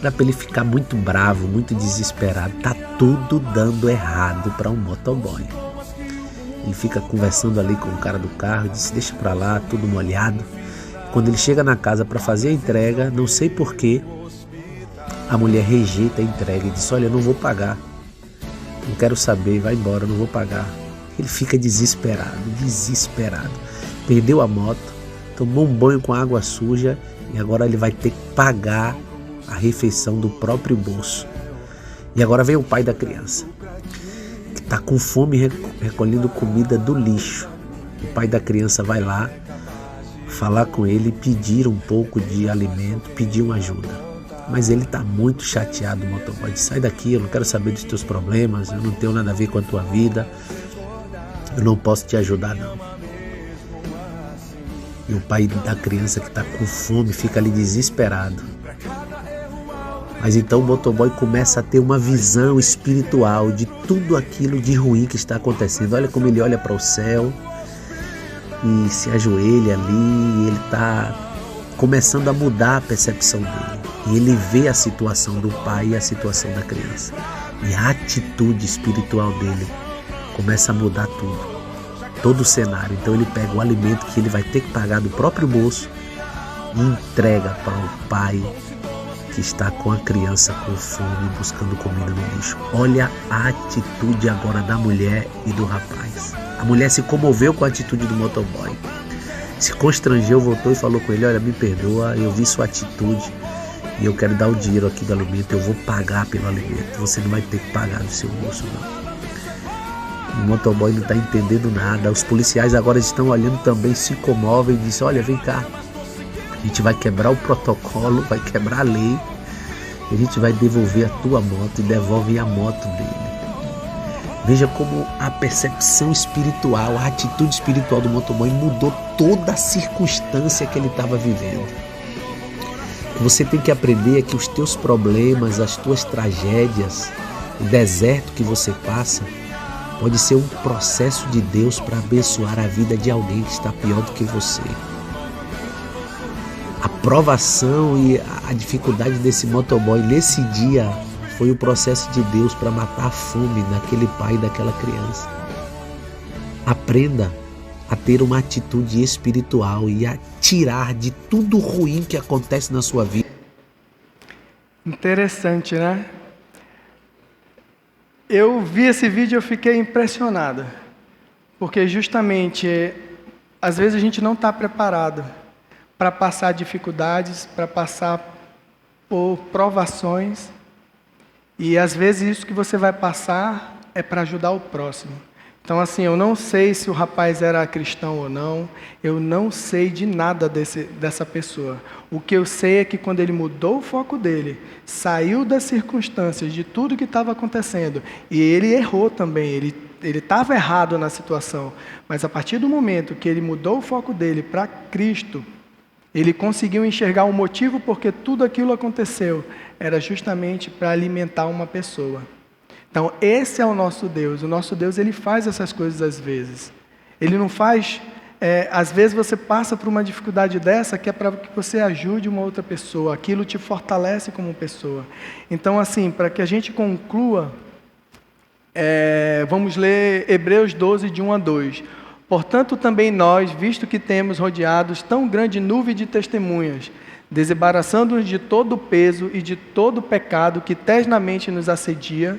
Era para ele ficar muito bravo, muito desesperado. Tá tudo dando errado para um motoboy. Ele fica conversando ali com o cara do carro, disse: deixa para lá, tudo molhado. Quando ele chega na casa para fazer a entrega, não sei porquê, a mulher rejeita a entrega e diz: olha, eu não vou pagar, não quero saber, vai embora, não vou pagar. Ele fica desesperado, perdeu a moto, tomou um banho com água suja e agora ele vai ter que pagar a refeição do próprio bolso. E agora vem o pai da criança, que está com fome, recolhendo comida do lixo. O pai da criança vai lá falar com ele, pedir um pouco de alimento, pedir uma ajuda. Mas ele está muito chateado, o motoboy. Sai daqui, eu não quero saber dos teus problemas, eu não tenho nada a ver com a tua vida, eu não posso te ajudar não. E o pai da criança que está com fome fica ali desesperado. Mas então o motoboy começa a ter uma visão espiritual de tudo aquilo de ruim que está acontecendo. Olha como ele olha para o céu e se ajoelha ali, ele está começando a mudar a percepção dele. E ele vê a situação do pai e a situação da criança. E a atitude espiritual dele começa a mudar tudo, todo o cenário. Então ele pega o alimento que ele vai ter que pagar do próprio bolso e entrega para o pai que está com a criança com fome buscando comida no lixo. Olha a atitude agora da mulher e do rapaz. A mulher se comoveu com a atitude do motoboy, se constrangeu, voltou e falou com ele: olha, me perdoa, eu vi sua atitude e eu quero dar o dinheiro aqui do alimento, eu vou pagar pelo alimento, você não vai ter que pagar do seu bolso não. O motoboy não está entendendo nada. Os policiais agora estão olhando também, se comovem e dizem: olha, vem cá, a gente vai quebrar o protocolo, vai quebrar a lei, e a gente vai devolver a tua moto, e devolve a moto dele. Veja como a percepção espiritual, a atitude espiritual do motoboy mudou toda a circunstância que ele estava vivendo. Você tem que aprender que os teus problemas, as tuas tragédias, o deserto que você passa, pode ser um processo de Deus para abençoar a vida de alguém que está pior do que você. A provação e a dificuldade desse motoboy nesse dia foi o processo de Deus para matar a fome daquele pai e daquela criança. Aprenda a ter uma atitude espiritual e a tirar de tudo ruim que acontece na sua vida. Interessante, né? Eu vi esse vídeo e eu fiquei impressionado, porque justamente, às vezes a gente não está preparado para passar dificuldades, para passar por provações, e às vezes isso que você vai passar é para ajudar o próximo. Então assim, eu não sei se o rapaz era cristão ou não, eu não sei de nada dessa pessoa. O que eu sei é que quando ele mudou o foco dele, saiu das circunstâncias, de tudo que estava acontecendo, e ele errou também, ele estava errado na situação, mas a partir do momento que ele mudou o foco dele para Cristo, ele conseguiu enxergar o motivo porque tudo aquilo aconteceu, era justamente para alimentar uma pessoa. Então, esse é o nosso Deus, ele faz essas coisas às vezes. Ele não faz, às vezes você passa por uma dificuldade dessa que é para que você ajude uma outra pessoa, aquilo te fortalece como pessoa. Então, assim, para que a gente conclua, vamos ler Hebreus 12, de 1 a 2. Portanto, também nós, visto que temos rodeados tão grande nuvem de testemunhas, desembaraçando-nos de todo o peso e de todo o pecado que tecnamente nos assedia,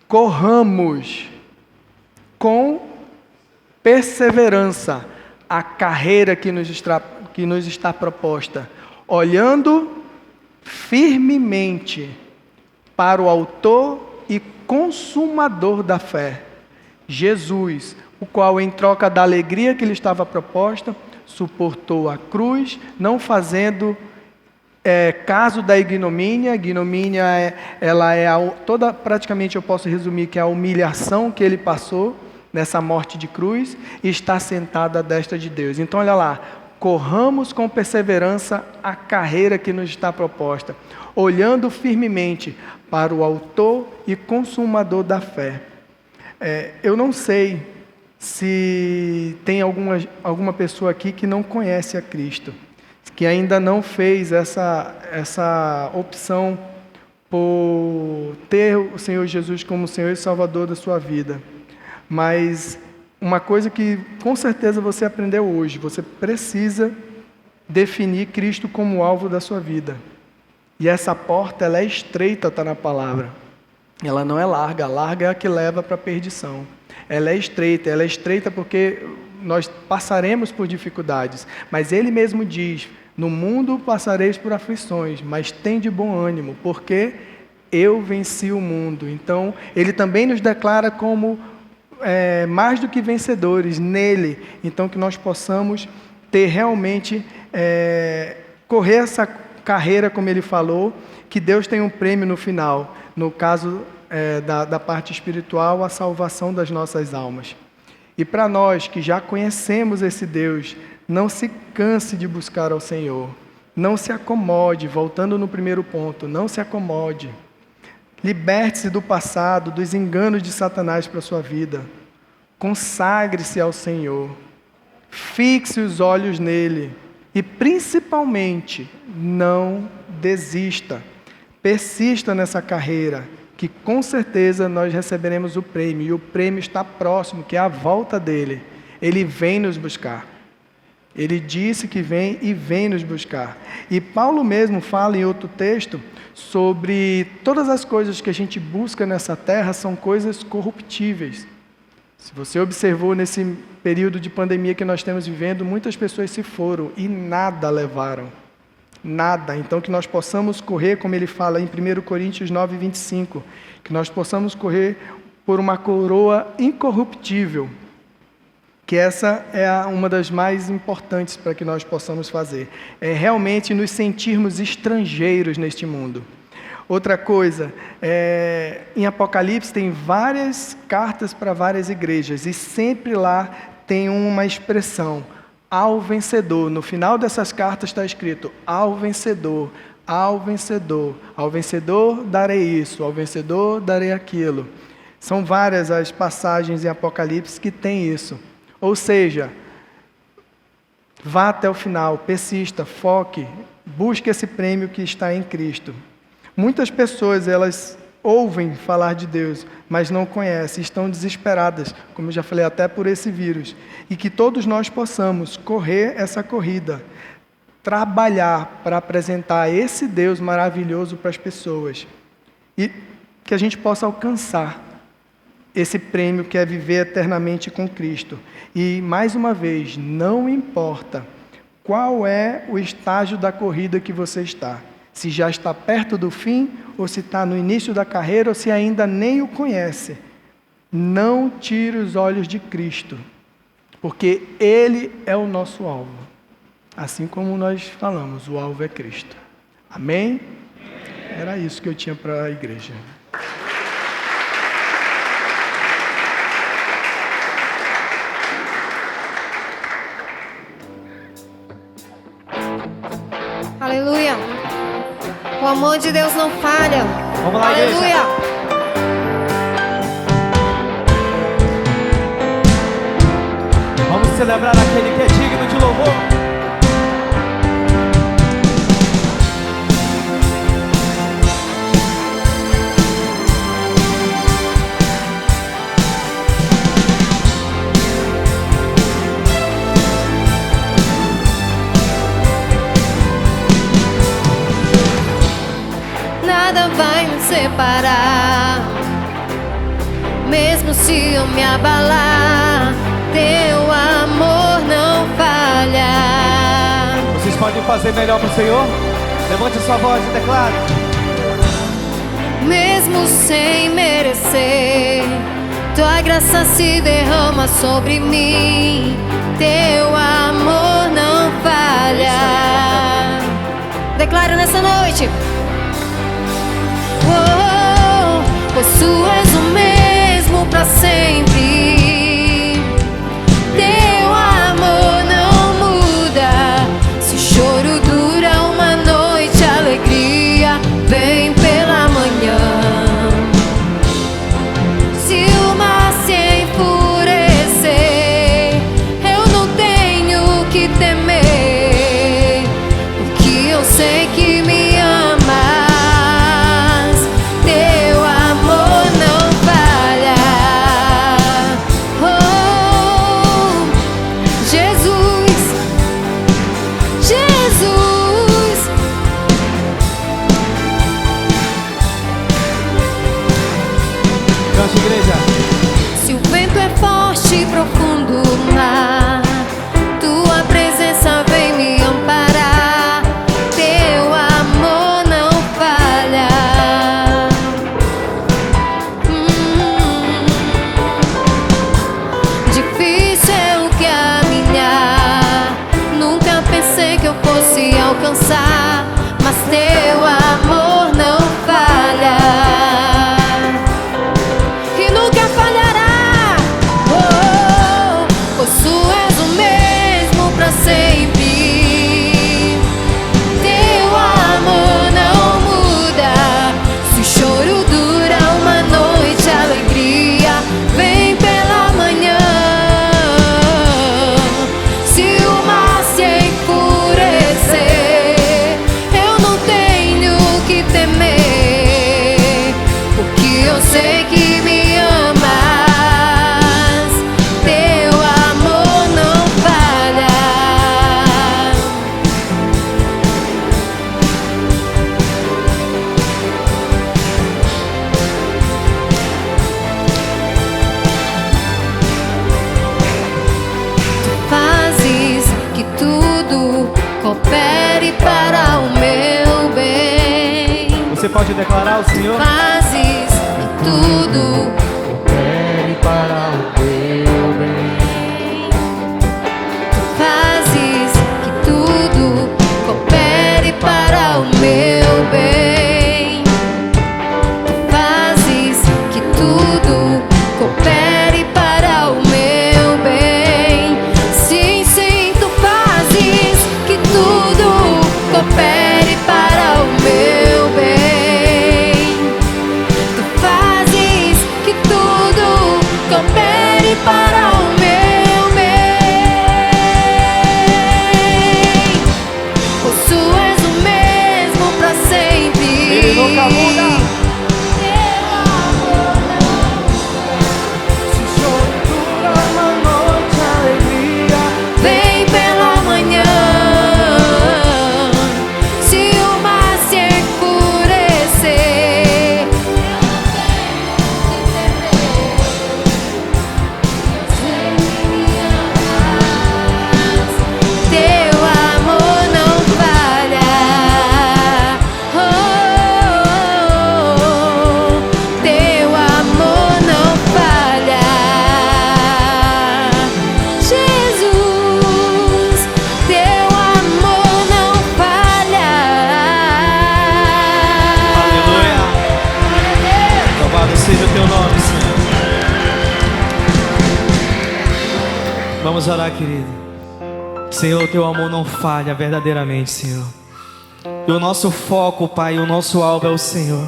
corramos com perseverança a carreira que nos está proposta, olhando firmemente para o autor e consumador da fé, Jesus, o qual, em troca da alegria que lhe estava proposta, suportou a cruz, não fazendo caso da ignomínia. A ignomínia praticamente eu posso resumir que é a humilhação que ele passou nessa morte de cruz, e está sentado à destra de Deus. Então olha lá, corramos com perseverança a carreira que nos está proposta, olhando firmemente para o autor e consumador da fé. Eu não sei se tem alguma pessoa aqui que não conhece a Cristo, que ainda não fez essa opção por ter o Senhor Jesus como Senhor e Salvador da sua vida. Mas uma coisa que com certeza você aprendeu hoje, você precisa definir Cristo como alvo da sua vida. E essa porta, ela é estreita, está na palavra. Ela não é larga, larga é a que leva para a perdição. Ela é estreita porque nós passaremos por dificuldades. Mas Ele mesmo diz, no mundo passareis por aflições, mas tende bom ânimo, porque eu venci o mundo. Então, Ele também nos declara como mais do que vencedores nele. Então, que nós possamos ter realmente, correr essa carreira, como Ele falou, que Deus tem um prêmio no final. No caso da parte espiritual, a salvação das nossas almas. E para nós que já conhecemos esse Deus, não se canse de buscar ao Senhor. Não se acomode, voltando no primeiro ponto, não se acomode. Liberte-se do passado, dos enganos de Satanás para a sua vida. Consagre-se ao Senhor. Fixe os olhos nele. E principalmente, não desista. Persista nessa carreira, que com certeza nós receberemos o prêmio. E o prêmio está próximo, que é a volta dele. Ele vem nos buscar. Ele disse que vem e vem nos buscar. E Paulo mesmo fala em outro texto sobre todas as coisas que a gente busca nessa terra são coisas corruptíveis. Se você observou nesse período de pandemia que nós estamos vivendo, muitas pessoas se foram e nada levaram. Nada. Então que nós possamos correr, como ele fala em 1 Coríntios 9, 25, que nós possamos correr por uma coroa incorruptível, que essa é uma das mais importantes para que nós possamos fazer. É realmente nos sentirmos estrangeiros neste mundo. Outra coisa, em Apocalipse tem várias cartas para várias igrejas, e sempre lá tem uma expressão, ao vencedor. No final dessas cartas está escrito, ao vencedor, ao vencedor, ao vencedor darei isso, ao vencedor darei aquilo. São várias as passagens em Apocalipse que tem isso. Ou seja, vá até o final, persista, foque, busque esse prêmio que está em Cristo. Muitas pessoas, elas ouvem falar de Deus, mas não conhecem, estão desesperadas, como eu já falei, até por esse vírus. E que todos nós possamos correr essa corrida, trabalhar para apresentar esse Deus maravilhoso para as pessoas. E que a gente possa alcançar esse prêmio que é viver eternamente com Cristo. E, mais uma vez, não importa qual é o estágio da corrida que você está. Se já está perto do fim, ou se está no início da carreira, ou se ainda nem o conhece. Não tire os olhos de Cristo, porque Ele é o nosso alvo. Assim como nós falamos, o alvo é Cristo. Amém? Era isso que eu tinha para a igreja. Aleluia. O amor de Deus não falha. Vamos lá, Aleluia. igreja. Vamos celebrar aquele que é digno de louvor. separar. Mesmo se eu me abalar, teu amor não falha. Vocês podem fazer melhor pro Senhor? Levante a sua voz e declare. Mesmo sem merecer, tua graça se derrama sobre mim. Teu amor não falha. Declaro nessa noite. Oh, pois tu és o mesmo pra sempre. Teu amor não muda. Se o choro dura uma noite, a alegria vem pela manhã. Se o mar se enfurecer, eu não tenho que temer, porque eu sei que me amas. Teu amor não falha. Oh, Jesus, Jesus. Cante, igreja. Se o vento é forte e profundo o mar, tua presença vem me amparar. Teu amor não falha. Difícil é o caminhar, nunca pensei que eu fosse alcançar, mas teu amor não falha. E nunca falhará. Oh, pois tu és o mesmo pra sempre. Teu amor não muda. Se o choro dura uma noite, a alegria vem pela manhã. Se o mar se enfurecer, eu não tenho que temer, porque eu sei que me amas. Teu amor não falha. Tu fazes que tudo coopere para o meu bem. Você pode declarar ao Senhor? Fazes que tudo Coopere para o teu bem. Tu fazes que tudo coopere para o meu bem. Tu fazes que tudo coopere para o meu bem. Sim, sim, tu fazes que tudo coopere para o meu bem. Tu fazes que tudo coopere para o meu bem. Pois tu és o mesmo pra sempre. Ele nunca muda. Teu amor não Se o choro dura uma noite, a alegria. vem pela manhã. Se o mar se enfurecer, eu não tenho que temer. Eu sei que me amas. Teu amor não falha. Oh, teu amor não falha. Jesus, teu amor não falha. Aleluia. Louvado seja o teu nome, Senhor. Vamos orar, querido. Senhor, teu amor não falha verdadeiramente, Senhor. E o nosso foco, Pai, o nosso alvo é o Senhor.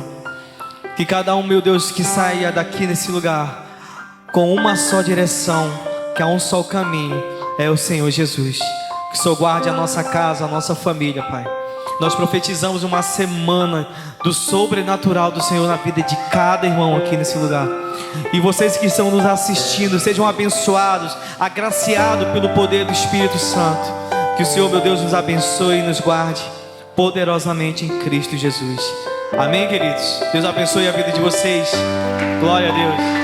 Que cada um, meu Deus, que saia daqui nesse lugar com uma só direção, que há um só caminho, é o Senhor Jesus. Que o Senhor guarde a nossa casa, a nossa família, Pai. Nós profetizamos uma semana do sobrenatural do Senhor na vida de cada irmão aqui nesse lugar. E vocês que estão nos assistindo, sejam abençoados, agraciados pelo poder do Espírito Santo. Que o Senhor, meu Deus, nos abençoe e nos guarde poderosamente em Cristo Jesus. Amém, queridos? Deus abençoe a vida de vocês. Glória a Deus.